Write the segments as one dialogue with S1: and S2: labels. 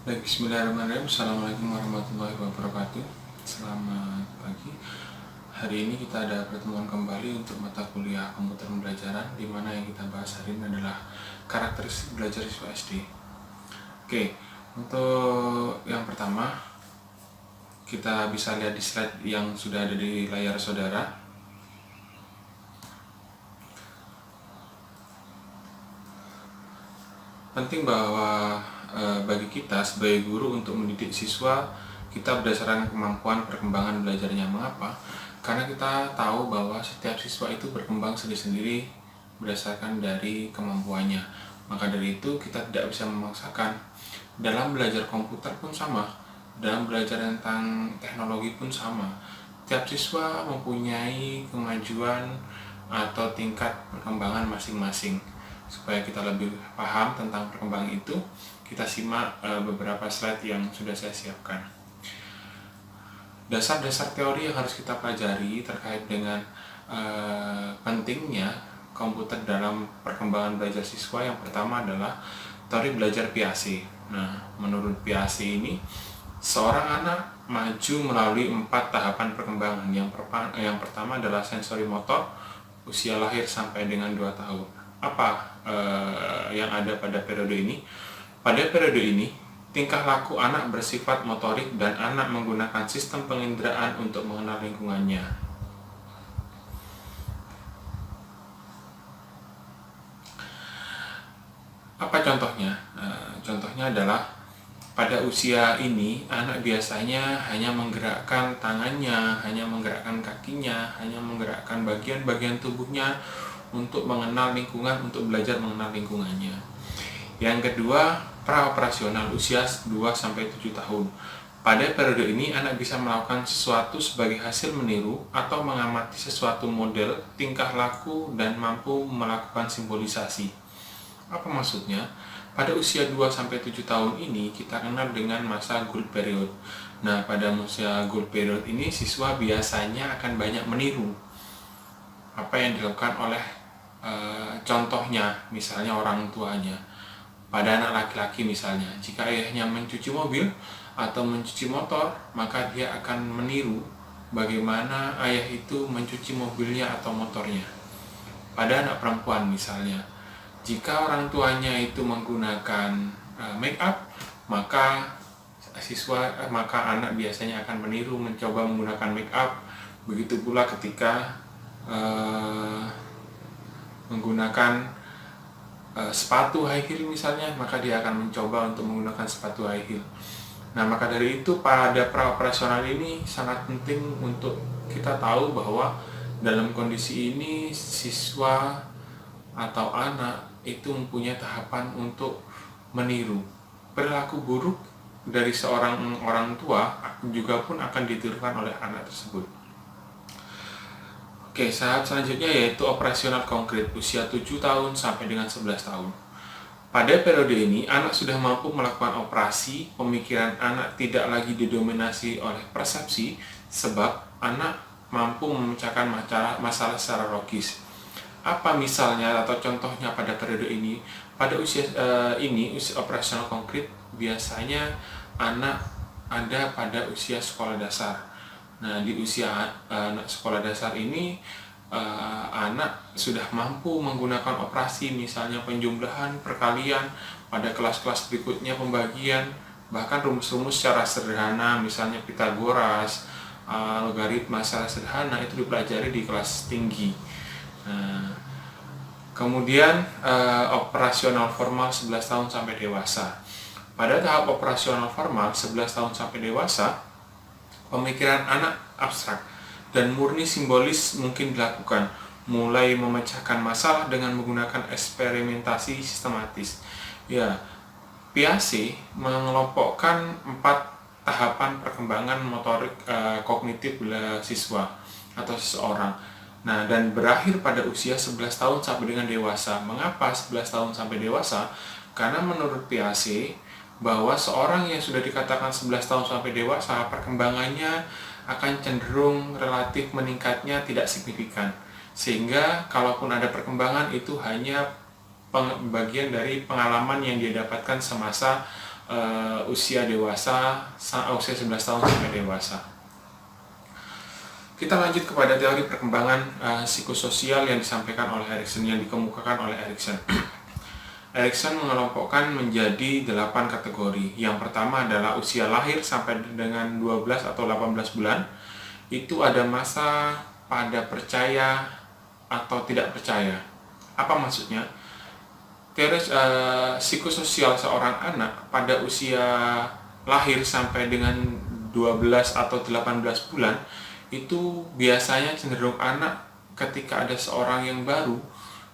S1: Baik, bismillahirrahmanirrahim. Assalamualaikum warahmatullahi wabarakatuh. Selamat pagi. Hari ini kita ada pertemuan kembali untuk mata kuliah komputer pembelajaran, di mana yang kita bahas hari ini adalah karakteristik belajar siswa SD. Oke, untuk yang pertama, kita bisa lihat di slide yang sudah ada di layar saudara. Penting bahwa bagi kita sebagai guru untuk mendidik siswa, kita berdasarkan kemampuan perkembangan belajarnya. Mengapa? Karena kita tahu bahwa setiap siswa itu berkembang sendiri-sendiri berdasarkan dari kemampuannya. Maka dari itu kita tidak bisa memaksakan. Dalam belajar komputer pun sama, dalam belajar tentang teknologi pun sama. Tiap siswa mempunyai kemajuan atau tingkat perkembangan masing-masing. Supaya kita lebih paham tentang perkembangan itu, kita simak beberapa slide yang sudah saya siapkan. Dasar-dasar teori yang harus kita pelajari terkait dengan pentingnya komputer dalam perkembangan belajar siswa. Yang pertama adalah teori belajar Piaget. Nah, menurut Piaget ini, seorang anak maju melalui 4 tahapan perkembangan. Yang pertama adalah sensori motor, usia lahir sampai dengan 2 tahun. Apa yang ada pada periode ini? Pada periode ini, tingkah laku anak bersifat motorik dan anak menggunakan sistem penginderaan untuk mengenal lingkungannya. Apa contohnya? Contohnya adalah pada usia ini, anak biasanya hanya menggerakkan tangannya, hanya menggerakkan kakinya, hanya menggerakkan bagian-bagian tubuhnya untuk mengenal lingkungan, untuk belajar mengenal lingkungannya. Yang kedua, praoperasional usia 2-7 tahun. Pada periode ini, anak bisa melakukan sesuatu sebagai hasil meniru atau mengamati sesuatu model, tingkah laku, dan mampu melakukan simbolisasi. Apa maksudnya? Pada usia 2-7 tahun ini, kita kenal dengan masa gold period. Nah, pada usia gold period ini, siswa biasanya akan banyak meniru apa yang dilakukan oleh contohnya, misalnya orang tuanya. Pada anak laki-laki misalnya, jika ayahnya mencuci mobil atau mencuci motor, maka dia akan meniru bagaimana ayah itu mencuci mobilnya atau motornya. Pada anak perempuan misalnya, jika orang tuanya itu menggunakan make up, maka anak biasanya akan meniru, mencoba menggunakan make up. Begitu pula ketika menggunakan sepatu high heel misalnya, maka dia akan mencoba untuk menggunakan sepatu high heel. Nah, maka dari itu pada praoperasional ini sangat penting untuk kita tahu bahwa dalam kondisi ini siswa atau anak itu mempunyai tahapan untuk meniru. Perilaku buruk dari seorang orang tua juga pun akan ditirukan oleh anak tersebut. Oke, tahap selanjutnya yaitu operasional konkret usia 7 tahun sampai dengan 11 tahun. Pada periode ini, anak sudah mampu melakukan operasi, pemikiran anak tidak lagi didominasi oleh persepsi, sebab anak mampu memecahkan masalah secara logis. Apa misalnya atau contohnya pada periode ini? Pada usia usia operasional konkret, biasanya anak ada pada usia sekolah dasar. Nah, di usia anak sekolah dasar ini, anak sudah mampu menggunakan operasi, misalnya penjumlahan, perkalian, pada kelas-kelas berikutnya pembagian, bahkan rumus-rumus secara sederhana, misalnya Pitagoras, logaritma secara sederhana, itu dipelajari di kelas tinggi. Nah, kemudian operasional formal 11 tahun sampai dewasa. Pada tahap operasional formal 11 tahun sampai dewasa, pemikiran anak abstrak dan murni simbolis mungkin dilakukan, mulai memecahkan masalah dengan menggunakan eksperimentasi sistematis. Ya, Piaget mengelompokkan 4 tahapan perkembangan motorik kognitif siswa atau seseorang. Nah, dan berakhir pada usia 11 tahun sampai dengan dewasa. Mengapa 11 tahun sampai dewasa? Karena menurut Piaget, bahwa seorang yang sudah dikatakan 11 tahun sampai dewasa, perkembangannya akan cenderung relatif meningkatnya tidak signifikan. Sehingga kalaupun ada perkembangan, itu hanya bagian dari pengalaman yang dia dapatkan semasa usia dewasa, usia 11 tahun sampai dewasa. Kita lanjut kepada teori perkembangan psikososial yang disampaikan oleh Erikson, yang dikemukakan oleh Erikson. Erikson mengelompokkan menjadi 8 kategori. Yang pertama adalah usia lahir sampai dengan 12 atau 18 bulan. Itu ada masa pada percaya atau tidak percaya. Apa maksudnya? Teori psikososial seorang anak pada usia lahir sampai dengan 12 atau 18 bulan itu biasanya cenderung anak ketika ada seorang yang baru,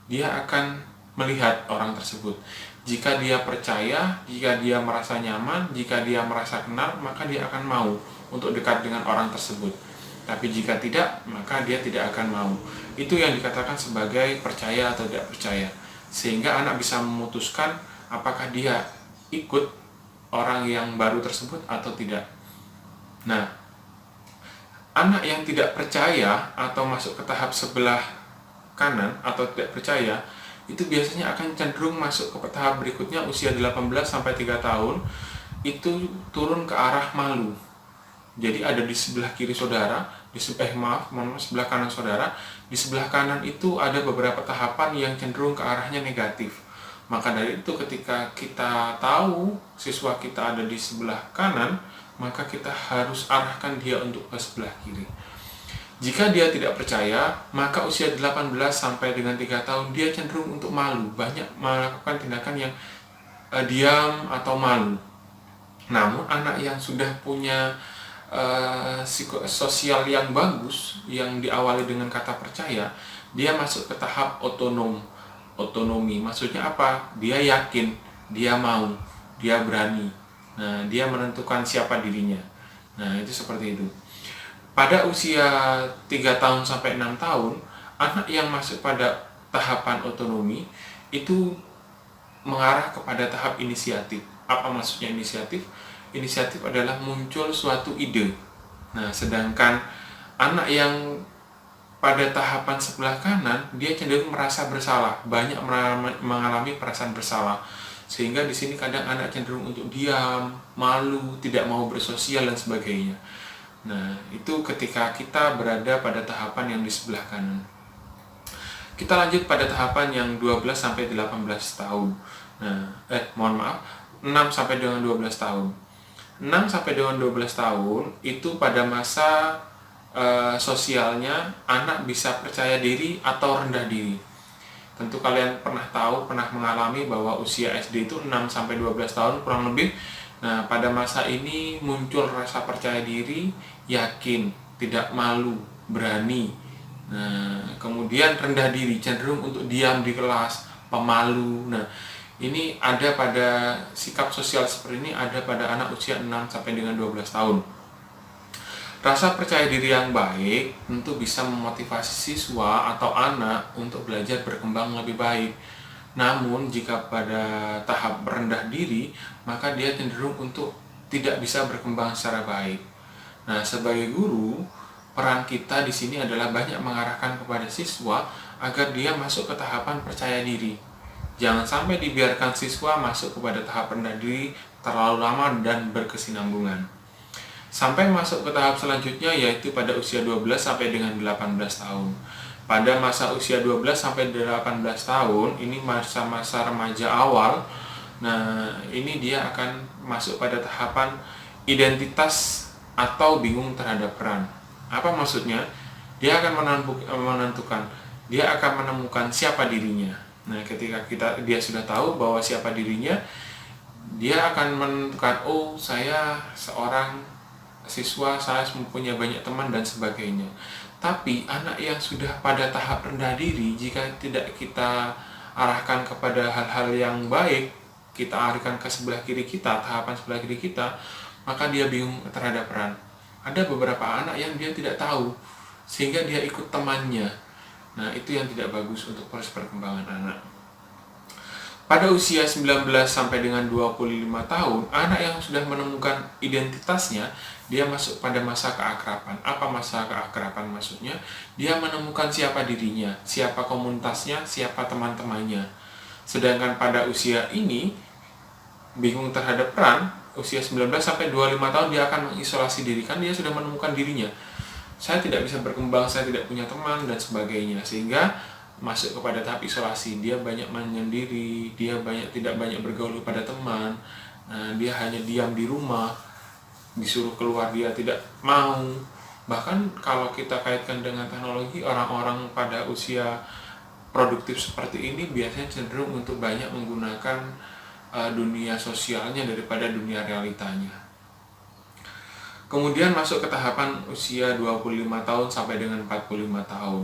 S1: dia akan melihat orang tersebut. Jika dia percaya, jika dia merasa nyaman, jika dia merasa kenal, maka dia akan mau untuk dekat dengan orang tersebut. Tapi jika tidak, maka dia tidak akan mau. Itu yang dikatakan sebagai percaya atau tidak percaya. Sehingga anak bisa memutuskan apakah dia ikut orang yang baru tersebut atau tidak. Nah, anak yang tidak percaya atau masuk ke tahap sebelah kanan atau tidak percaya, itu biasanya akan cenderung masuk ke tahap berikutnya usia 18 sampai 3 tahun, itu turun ke arah malu. Jadi ada di sebelah kiri saudara, sebelah kanan saudara. Di sebelah kanan itu ada beberapa tahapan yang cenderung ke arahnya negatif. Maka dari itu ketika kita tahu siswa kita ada di sebelah kanan, maka kita harus arahkan dia untuk ke sebelah kiri. Jika dia tidak percaya, maka usia 18 sampai dengan 3 tahun dia cenderung untuk malu, banyak melakukan tindakan yang diam atau malu. Namun anak yang sudah punya psikososial yang bagus, yang diawali dengan kata percaya, dia masuk ke tahap otonomi. Maksudnya apa? Dia yakin, dia mau, dia berani. Nah, dia menentukan siapa dirinya. Nah, itu seperti itu. Pada usia 3 tahun sampai 6 tahun, anak yang masuk pada tahapan otonomi itu mengarah kepada tahap inisiatif. Apa maksudnya inisiatif? Inisiatif adalah muncul suatu ide. Nah, sedangkan anak yang pada tahapan sebelah kanan, dia cenderung merasa bersalah, banyak mengalami perasaan bersalah. Sehingga di sini kadang anak cenderung untuk diam, malu, tidak mau bersosial dan sebagainya. Nah, itu ketika kita berada pada tahapan yang di sebelah kanan. Kita lanjut pada tahapan yang 12 sampai 18 tahun. Nah, 6 sampai dengan 12 tahun. 6 sampai dengan 12 tahun itu pada masa sosialnya anak bisa percaya diri atau rendah diri. Tentu kalian pernah tahu, pernah mengalami bahwa usia SD itu 6 sampai 12 tahun kurang lebih. Nah, pada masa ini muncul rasa percaya diri, yakin, tidak malu, berani. Nah, kemudian rendah diri, cenderung untuk diam di kelas, pemalu. Nah, ini ada pada sikap sosial seperti ini ada pada anak usia 6 sampai dengan 12 tahun. Rasa percaya diri yang baik tentu bisa memotivasi siswa atau anak untuk belajar berkembang lebih baik. Namun jika pada tahap rendah diri, maka dia cenderung untuk tidak bisa berkembang secara baik. Nah, sebagai guru, peran kita di sini adalah banyak mengarahkan kepada siswa agar dia masuk ke tahapan percaya diri. Jangan sampai dibiarkan siswa masuk kepada tahap rendah diri terlalu lama dan berkesinambungan. Sampai masuk ke tahap selanjutnya yaitu pada usia 12 sampai dengan 18 tahun. Pada masa usia 12 sampai 18 tahun, ini masa-masa remaja awal. Nah, ini dia akan masuk pada tahapan identitas atau bingung terhadap peran. Apa maksudnya? Dia akan menentukan, dia akan menemukan siapa dirinya. Nah, ketika dia sudah tahu bahwa siapa dirinya, dia akan menentukan, oh, saya seorang siswa, saya mempunyai banyak teman dan sebagainya. Tapi anak yang sudah pada tahap rendah diri, jika tidak kita arahkan kepada hal-hal yang baik, kita arahkan ke sebelah kiri kita, tahapan sebelah kiri kita, maka dia bingung terhadap peran. Ada beberapa anak yang dia tidak tahu, sehingga dia ikut temannya. Nah, itu yang tidak bagus untuk proses perkembangan anak. Pada usia 19 sampai dengan 25 tahun, anak yang sudah menemukan identitasnya, dia masuk pada masa keakraban. Apa masa keakraban maksudnya? Dia menemukan siapa dirinya, siapa komunitasnya, siapa teman-temannya. Sedangkan pada usia ini, bingung terhadap peran, usia 19 sampai 25 tahun dia akan mengisolasi diri, kan dia sudah menemukan dirinya. Saya tidak bisa berkembang, saya tidak punya teman dan sebagainya, sehingga masuk kepada tahap isolasi. Dia banyak menyendiri, dia tidak banyak bergaul pada teman. Dia hanya diam di rumah, disuruh keluar dia tidak mau. Bahkan kalau kita kaitkan dengan teknologi, orang-orang pada usia produktif seperti ini biasanya cenderung untuk banyak menggunakan dunia sosialnya daripada dunia realitanya. Kemudian masuk ke tahapan usia 25 tahun sampai dengan 45 tahun.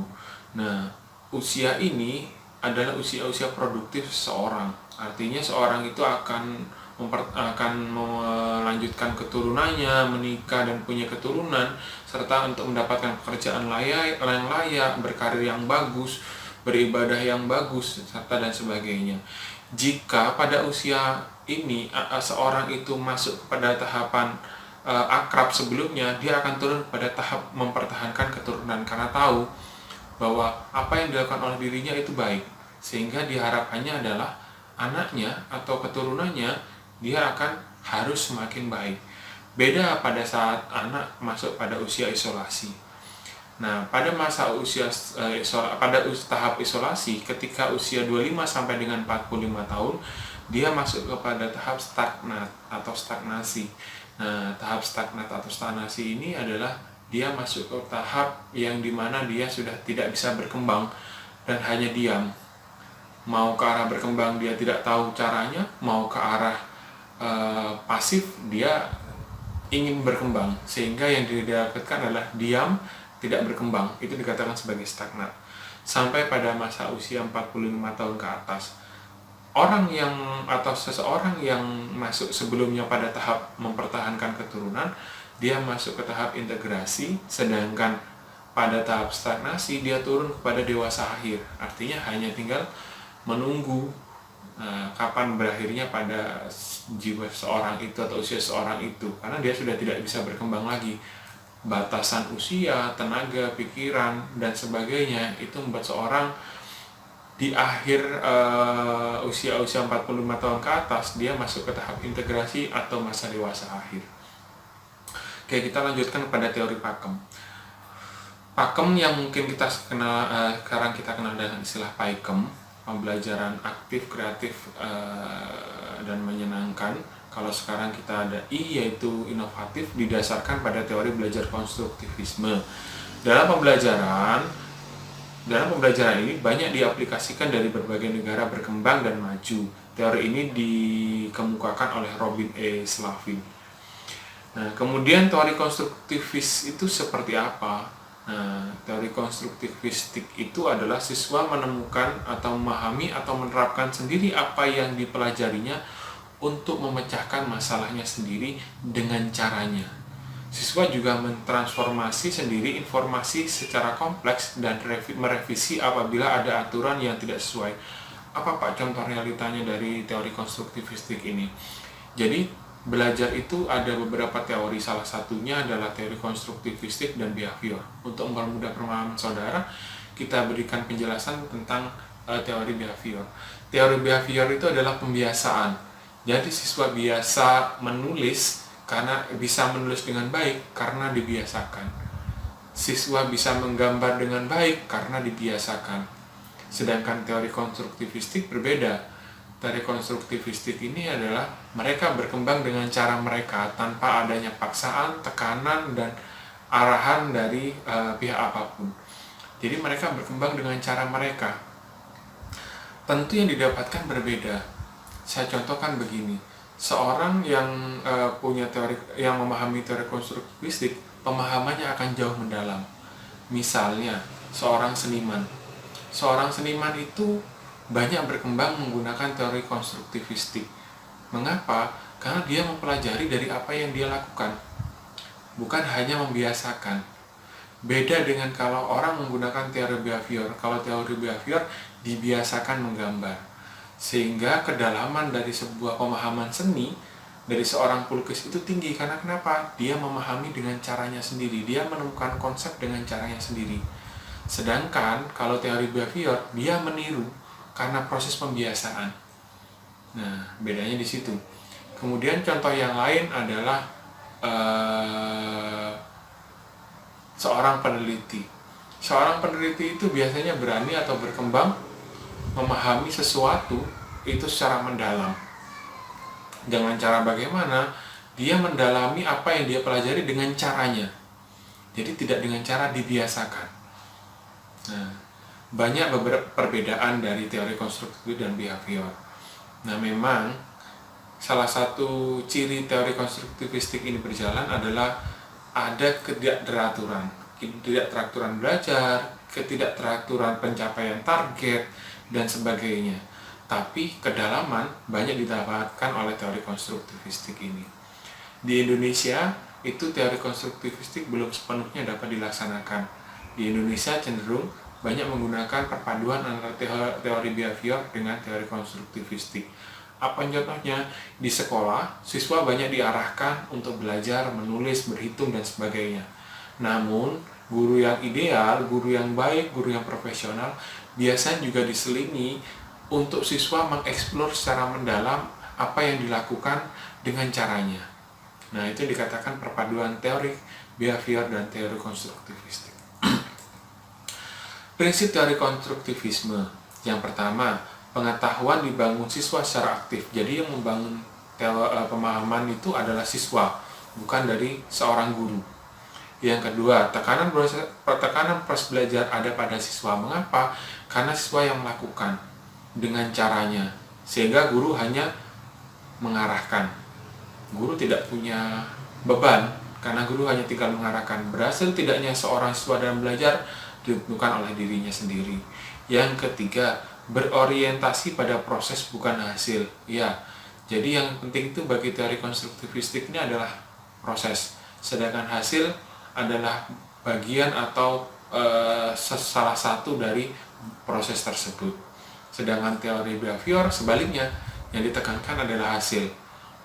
S1: Nah, usia ini adalah usia-usia produktif seseorang. Artinya seorang itu akan melanjutkan keturunannya, menikah dan punya keturunan, serta untuk mendapatkan pekerjaan yang layak, berkarir yang bagus, beribadah yang bagus, serta dan sebagainya. Jika pada usia ini seorang itu masuk pada tahapan akrab sebelumnya, dia akan turun pada tahap mempertahankan keturunan karena tahu bahwa apa yang dilakukan oleh dirinya itu baik, sehingga diharapkannya adalah anaknya atau keturunannya dia akan harus semakin baik. Beda pada saat anak masuk pada usia isolasi. Nah, pada masa tahap isolasi, ketika usia 25 sampai dengan 45 tahun, dia masuk kepada tahap stagnat atau stagnasi. Nah, tahap stagnat atau stagnasi ini adalah dia masuk ke tahap yang dimana dia sudah tidak bisa berkembang dan hanya diam. Mau ke arah berkembang dia tidak tahu caranya, mau ke arah pasif dia ingin berkembang, sehingga yang didapatkan adalah diam, tidak berkembang. Itu dikatakan sebagai stagnat. Sampai pada masa usia 45 tahun ke atas, orang yang atau seseorang yang masuk sebelumnya pada tahap mempertahankan keturunan, dia masuk ke tahap integrasi, sedangkan pada tahap stagnasi dia turun kepada dewasa akhir. Artinya hanya tinggal menunggu kapan berakhirnya pada jiwa seorang itu atau usia seorang itu, karena dia sudah tidak bisa berkembang lagi. Batasan usia, tenaga, pikiran, dan sebagainya itu membuat seorang di akhir usia-usia 45 tahun ke atas dia masuk ke tahap integrasi atau masa dewasa akhir. Oke, kita lanjutkan pada teori pakem. Pakem yang mungkin kita kenal sekarang kita kenal dengan istilah PAIKEM, pembelajaran aktif, kreatif, dan menyenangkan. Kalau sekarang kita ada I, yaitu inovatif, didasarkan pada teori belajar konstruktivisme. Dalam pembelajaran ini banyak diaplikasikan dari berbagai negara berkembang dan maju. Teori ini dikemukakan oleh Robin E. Slavin. Nah, kemudian teori konstruktivis itu seperti apa? Nah, teori konstruktivistik itu adalah siswa menemukan atau memahami atau menerapkan sendiri apa yang dipelajarinya untuk memecahkan masalahnya sendiri dengan caranya. Siswa juga mentransformasi sendiri informasi secara kompleks dan merevisi apabila ada aturan yang tidak sesuai. Apa Pak contoh realitanya dari teori konstruktivistik ini? Jadi belajar itu ada beberapa teori, salah satunya adalah teori konstruktivistik dan behavior. Untuk mempermudah pemahaman saudara, kita berikan penjelasan tentang teori behavior. Teori behavior itu adalah pembiasaan. Jadi siswa biasa menulis karena bisa menulis dengan baik karena dibiasakan. Siswa bisa menggambar dengan baik karena dibiasakan. Sedangkan teori konstruktivistik berbeda. Teori konstruktivistik ini adalah mereka berkembang dengan cara mereka tanpa adanya paksaan, tekanan, dan arahan dari pihak apapun. Jadi mereka berkembang dengan cara mereka. Tentu yang didapatkan berbeda. Saya contohkan begini, seorang yang punya teori, yang memahami teori konstruktivistik, pemahamannya akan jauh mendalam. Misalnya, seorang seniman itu banyak berkembang menggunakan teori konstruktivistik. Mengapa? Karena dia mempelajari dari apa yang dia lakukan, bukan hanya membiasakan. Beda dengan kalau orang menggunakan teori behavior. Kalau teori behavior dibiasakan menggambar, sehingga kedalaman dari sebuah pemahaman seni dari seorang pelukis itu tinggi. Karena kenapa? Dia memahami dengan caranya sendiri, dia menemukan konsep dengan caranya sendiri. Sedangkan kalau teori behavior, dia meniru karena proses pembiasaan. Nah, bedanya di situ. Kemudian contoh yang lain adalah seorang peneliti. Seorang peneliti itu biasanya berani atau berkembang memahami sesuatu itu secara mendalam. Dengan cara bagaimana? Dia mendalami apa yang dia pelajari dengan caranya. Jadi tidak dengan cara dibiasakan. Nah, banyak beberapa perbedaan dari teori konstruktif dan behavior. Nah, memang salah satu ciri teori konstruktivistik ini berjalan adalah ada ketidakteraturan belajar, ketidakteraturan pencapaian target, dan sebagainya. Tapi kedalaman banyak didapatkan oleh teori konstruktivistik ini. Di Indonesia, itu teori konstruktivistik belum sepenuhnya dapat dilaksanakan. Di Indonesia cenderung banyak menggunakan perpaduan antara teori behavior dengan teori konstruktivistik. Apa contohnya? Di sekolah, siswa banyak diarahkan untuk belajar, menulis, berhitung, dan sebagainya. Namun, guru yang ideal, guru yang baik, guru yang profesional, biasanya juga diselingi untuk siswa mengeksplor secara mendalam apa yang dilakukan dengan caranya. Nah, itu dikatakan perpaduan teori behavior dan teori konstruktivistik. Prinsip teori konstruktivisme. Yang pertama, pengetahuan dibangun siswa secara aktif. Jadi yang membangun pemahaman itu adalah siswa, bukan dari seorang guru. Yang kedua, tekanan proses belajar ada pada siswa. Mengapa? Karena siswa yang melakukan dengan caranya, sehingga guru hanya mengarahkan. Guru tidak punya beban, karena guru hanya tinggal mengarahkan. Berhasil tidaknya seorang siswa dalam belajar ditentukan oleh dirinya sendiri. Yang ketiga, berorientasi pada proses bukan hasil. Ya, jadi yang penting itu bagi teori konstruktivistik ini adalah proses, sedangkan hasil adalah bagian atau salah satu dari proses tersebut. Sedangkan teori behavior sebaliknya, yang ditekankan adalah hasil,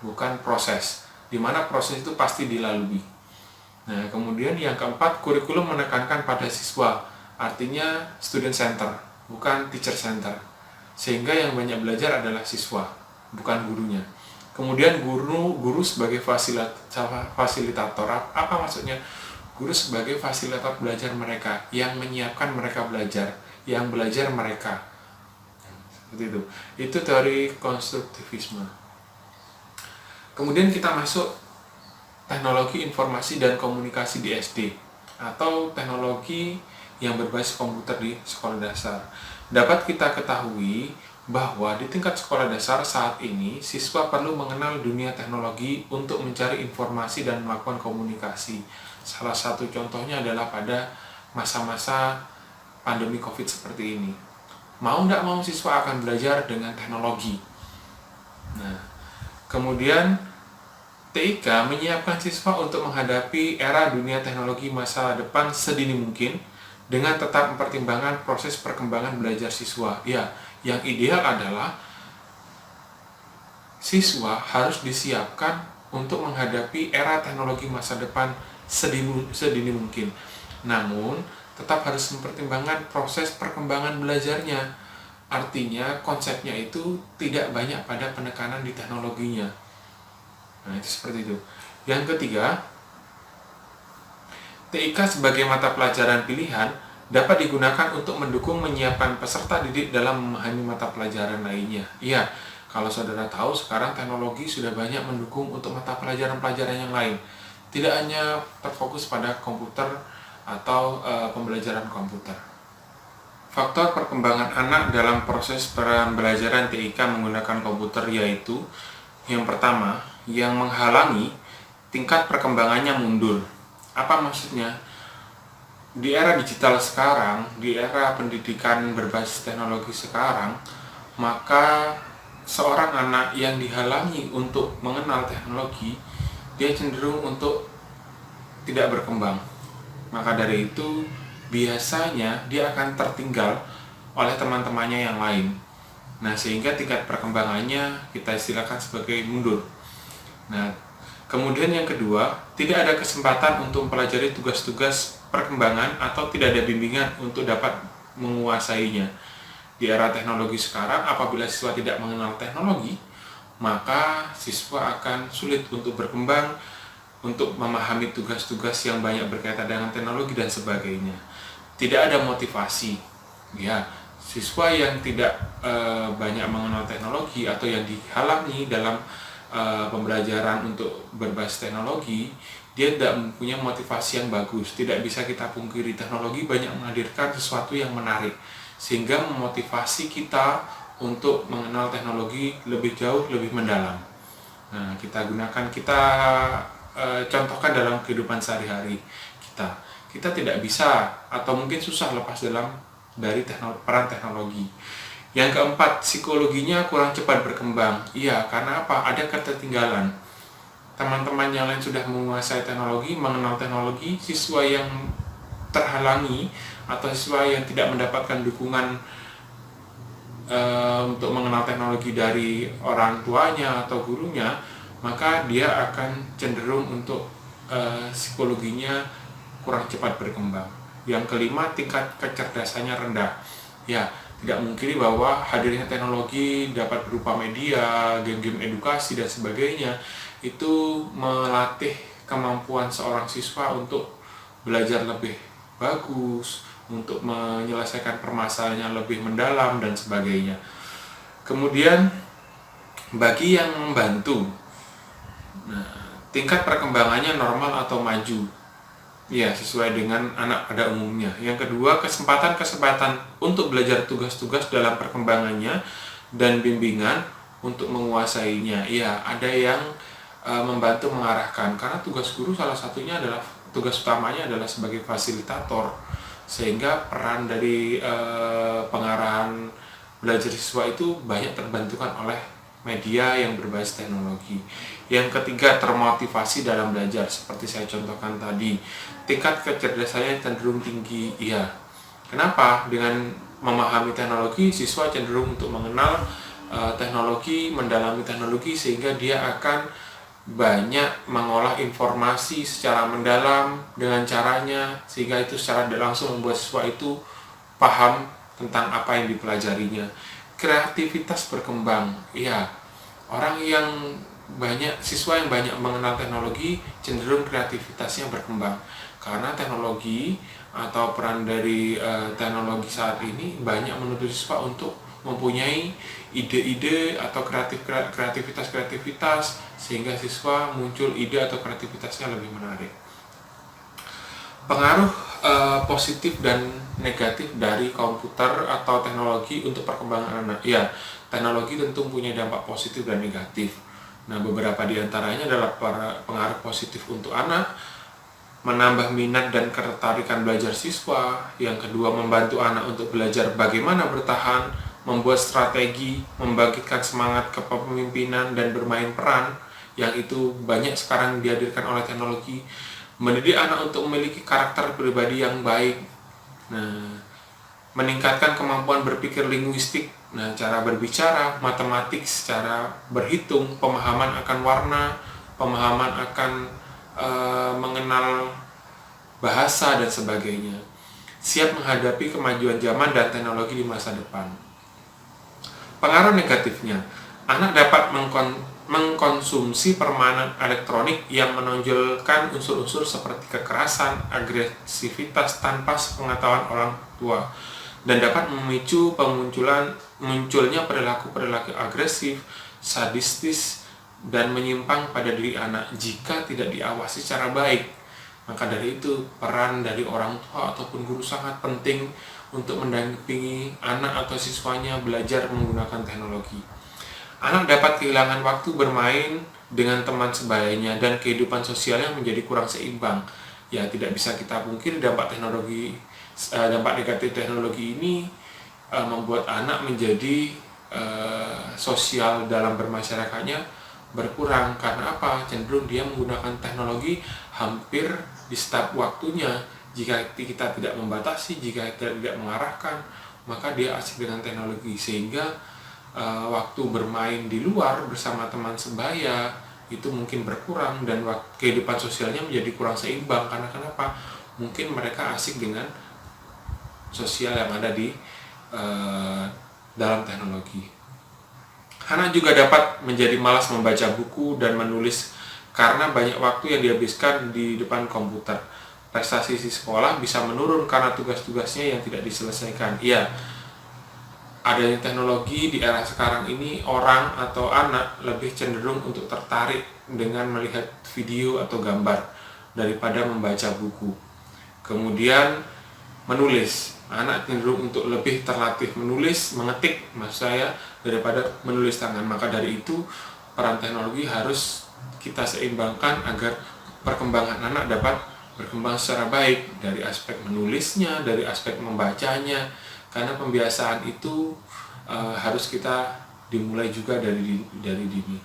S1: bukan proses, di mana proses itu pasti dilalui. Nah, kemudian yang keempat, kurikulum menekankan pada siswa, artinya student center, bukan teacher center, sehingga yang banyak belajar adalah siswa, bukan gurunya. Kemudian guru sebagai fasilitator. Apa maksudnya? Guru sebagai fasilitator belajar mereka, yang menyiapkan mereka belajar, yang belajar mereka. Seperti itu. Itu teori konstruktivisme. Kemudian kita masuk teknologi informasi dan komunikasi di SD, atau teknologi yang berbasis komputer di sekolah dasar. Dapat kita ketahui bahwa di tingkat sekolah dasar saat ini, siswa perlu mengenal dunia teknologi untuk mencari informasi dan melakukan komunikasi. Salah satu contohnya adalah pada masa-masa pandemi COVID seperti ini. Mau tidak mau siswa akan belajar dengan teknologi. Nah, kemudian TIK menyiapkan siswa untuk menghadapi era dunia teknologi masa depan sedini mungkin dengan tetap mempertimbangkan proses perkembangan belajar siswa. Ya, yang ideal adalah siswa harus disiapkan untuk menghadapi era teknologi masa depan sedini mungkin. Namun, tetap harus mempertimbangkan proses perkembangan belajarnya. Artinya, konsepnya itu tidak banyak pada penekanan di teknologinya. Nah, itu seperti itu. Yang ketiga, TIK sebagai mata pelajaran pilihan dapat digunakan untuk mendukung menyiapkan peserta didik dalam memahami mata pelajaran lainnya. Iya, kalau saudara tahu sekarang teknologi sudah banyak mendukung untuk mata pelajaran-pelajaran yang lain. Tidak hanya terfokus pada komputer atau pembelajaran komputer. Faktor perkembangan anak dalam proses pembelajaran TIK menggunakan komputer yaitu yang pertama, yang menghalangi tingkat perkembangannya mundur. Apa maksudnya? Di era digital sekarang, di era pendidikan berbasis teknologi sekarang, maka seorang anak yang dihalangi untuk mengenal teknologi, dia cenderung untuk tidak berkembang. Maka dari itu, biasanya dia akan tertinggal oleh teman-temannya yang lain. Nah, sehingga tingkat perkembangannya kita istilahkan sebagai mundur. Nah, kemudian yang kedua, tidak ada kesempatan untuk mempelajari tugas-tugas perkembangan atau tidak ada bimbingan untuk dapat menguasainya. Di era teknologi sekarang, apabila siswa tidak mengenal teknologi, maka siswa akan sulit untuk berkembang, untuk memahami tugas-tugas yang banyak berkaitan dengan teknologi dan sebagainya. Tidak ada motivasi, ya. Siswa yang tidak banyak mengenal teknologi atau yang dihalangi dalam pembelajaran untuk berbasis teknologi, dia tidak mempunyai motivasi yang bagus. Tidak bisa kita pungkiri, teknologi banyak menghadirkan sesuatu yang menarik, sehingga memotivasi kita untuk mengenal teknologi lebih jauh, lebih mendalam. Nah, kita contohkan dalam kehidupan sehari-hari kita. Kita tidak bisa atau mungkin susah lepas dari peran teknologi. Yang keempat, psikologinya kurang cepat berkembang. Iya, karena apa? Ada ketertinggalan. Teman-teman yang lain sudah menguasai teknologi, mengenal teknologi, siswa yang terhalangi atau siswa yang tidak mendapatkan dukungan untuk mengenal teknologi dari orang tuanya atau gurunya, maka dia akan cenderung untuk psikologinya kurang cepat berkembang. Yang kelima, tingkat kecerdasannya rendah. Ya, tidak mungkin bahwa hadirnya teknologi dapat berupa media, game-game edukasi dan sebagainya, itu melatih kemampuan seorang siswa untuk belajar lebih bagus, untuk menyelesaikan permasalahan yang lebih mendalam dan sebagainya. Kemudian bagi yang membantu, tingkat perkembangannya normal atau maju, ya sesuai dengan anak pada umumnya. Yang kedua, kesempatan untuk belajar tugas-tugas dalam perkembangannya dan bimbingan untuk menguasainya. Ya, ada yang membantu mengarahkan, karena tugas guru salah satunya adalah, tugas utamanya adalah sebagai fasilitator, sehingga peran dari pengarahan belajar siswa itu banyak terbantukan oleh media yang berbasis teknologi. Yang ketiga, termotivasi dalam belajar, seperti saya contohkan tadi. Tingkat kecerdasannya cenderung tinggi. Iya. Kenapa? Dengan memahami teknologi, siswa cenderung untuk mengenal teknologi, mendalami teknologi, sehingga dia akan banyak mengolah informasi secara mendalam dengan caranya, sehingga itu secara langsung membuat siswa itu paham tentang apa yang dipelajarinya. Kreativitas berkembang. Iya, siswa yang banyak mengenal teknologi cenderung kreativitasnya berkembang, karena teknologi atau peran dari teknologi saat ini banyak menuntut siswa untuk mempunyai ide-ide atau kreativitas, sehingga siswa muncul ide atau kreativitasnya lebih menarik. Pengaruh positif dan negatif dari komputer atau teknologi untuk perkembangan anak. Ya, teknologi tentu punya dampak positif dan negatif. Nah, beberapa di antaranya adalah pengaruh positif untuk anak, menambah minat dan ketertarikan belajar siswa. Yang kedua, membantu anak untuk belajar bagaimana bertahan, membuat strategi, membangkitkan semangat kepemimpinan dan bermain peran, yang itu banyak sekarang dihadirkan oleh teknologi. Mendidik anak untuk memiliki karakter pribadi yang baik. Nah, meningkatkan kemampuan berpikir linguistik, cara berbicara, matematik, cara berhitung, pemahaman akan warna, pemahaman akan mengenal bahasa dan sebagainya. Siap menghadapi kemajuan zaman dan teknologi di masa depan. Pengaruh negatifnya, anak dapat mengkonsumsi permainan elektronik yang menonjolkan unsur-unsur seperti kekerasan, agresivitas tanpa sepengetahuan orang tua, dan dapat memicu munculnya perilaku-perilaku agresif, sadistis, dan menyimpang pada diri anak jika tidak diawasi secara baik. Maka dari itu, peran dari orang tua ataupun guru sangat penting untuk mendampingi anak atau siswanya belajar menggunakan teknologi. Anak dapat kehilangan waktu bermain dengan teman sebayanya dan kehidupan sosialnya menjadi kurang seimbang. Ya, tidak bisa kita pungkiri dampak negatif teknologi ini membuat anak menjadi sosial dalam bermasyarakatnya berkurang. Karena apa? Cenderung dia menggunakan teknologi hampir di setiap waktunya. Jika kita tidak membatasi, jika kita tidak mengarahkan, maka dia asik dengan teknologi, sehingga waktu bermain di luar bersama teman sebaya itu mungkin berkurang, dan kehidupan sosialnya menjadi kurang seimbang. Karena kenapa? Mungkin mereka asik dengan sosial yang ada di dalam teknologi. Anak juga dapat menjadi malas membaca buku dan menulis karena banyak waktu yang dihabiskan di depan komputer. Prestasi di sekolah bisa menurun karena tugas-tugasnya yang tidak diselesaikan. Iya, adanya teknologi di era sekarang ini, orang atau anak lebih cenderung untuk tertarik dengan melihat video atau gambar daripada membaca buku. Kemudian menulis, anak cenderung untuk lebih terlatih menulis, mengetik maksud saya, daripada menulis tangan. Maka dari itu peran teknologi harus kita seimbangkan agar perkembangan anak dapat berkembang secara baik dari aspek menulisnya, dari aspek membacanya, karena pembiasaan itu harus kita dimulai juga dari dini.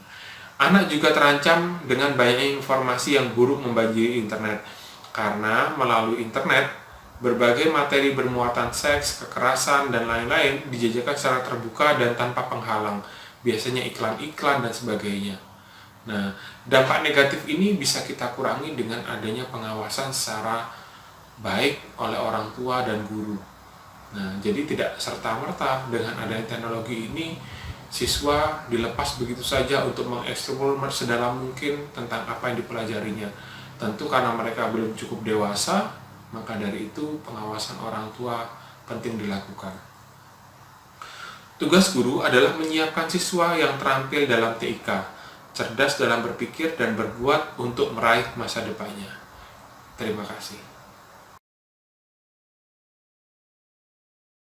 S1: Anak juga terancam dengan banyaknya informasi yang buruk membanjiri internet, karena melalui internet berbagai materi bermuatan seks, kekerasan, dan lain-lain dijajarkan secara terbuka dan tanpa penghalang, biasanya iklan-iklan dan sebagainya. Nah, dampak negatif ini bisa kita kurangi dengan adanya pengawasan secara baik oleh orang tua dan guru. Nah, jadi tidak serta-merta dengan adanya teknologi ini siswa dilepas begitu saja untuk mengeksplor sedalam mungkin tentang apa yang dipelajarinya. Tentu karena mereka belum cukup dewasa, maka dari itu pengawasan orang tua penting dilakukan. Tugas guru adalah menyiapkan siswa yang terampil dalam TIK, cerdas dalam berpikir dan berbuat untuk meraih masa depannya. Terima kasih.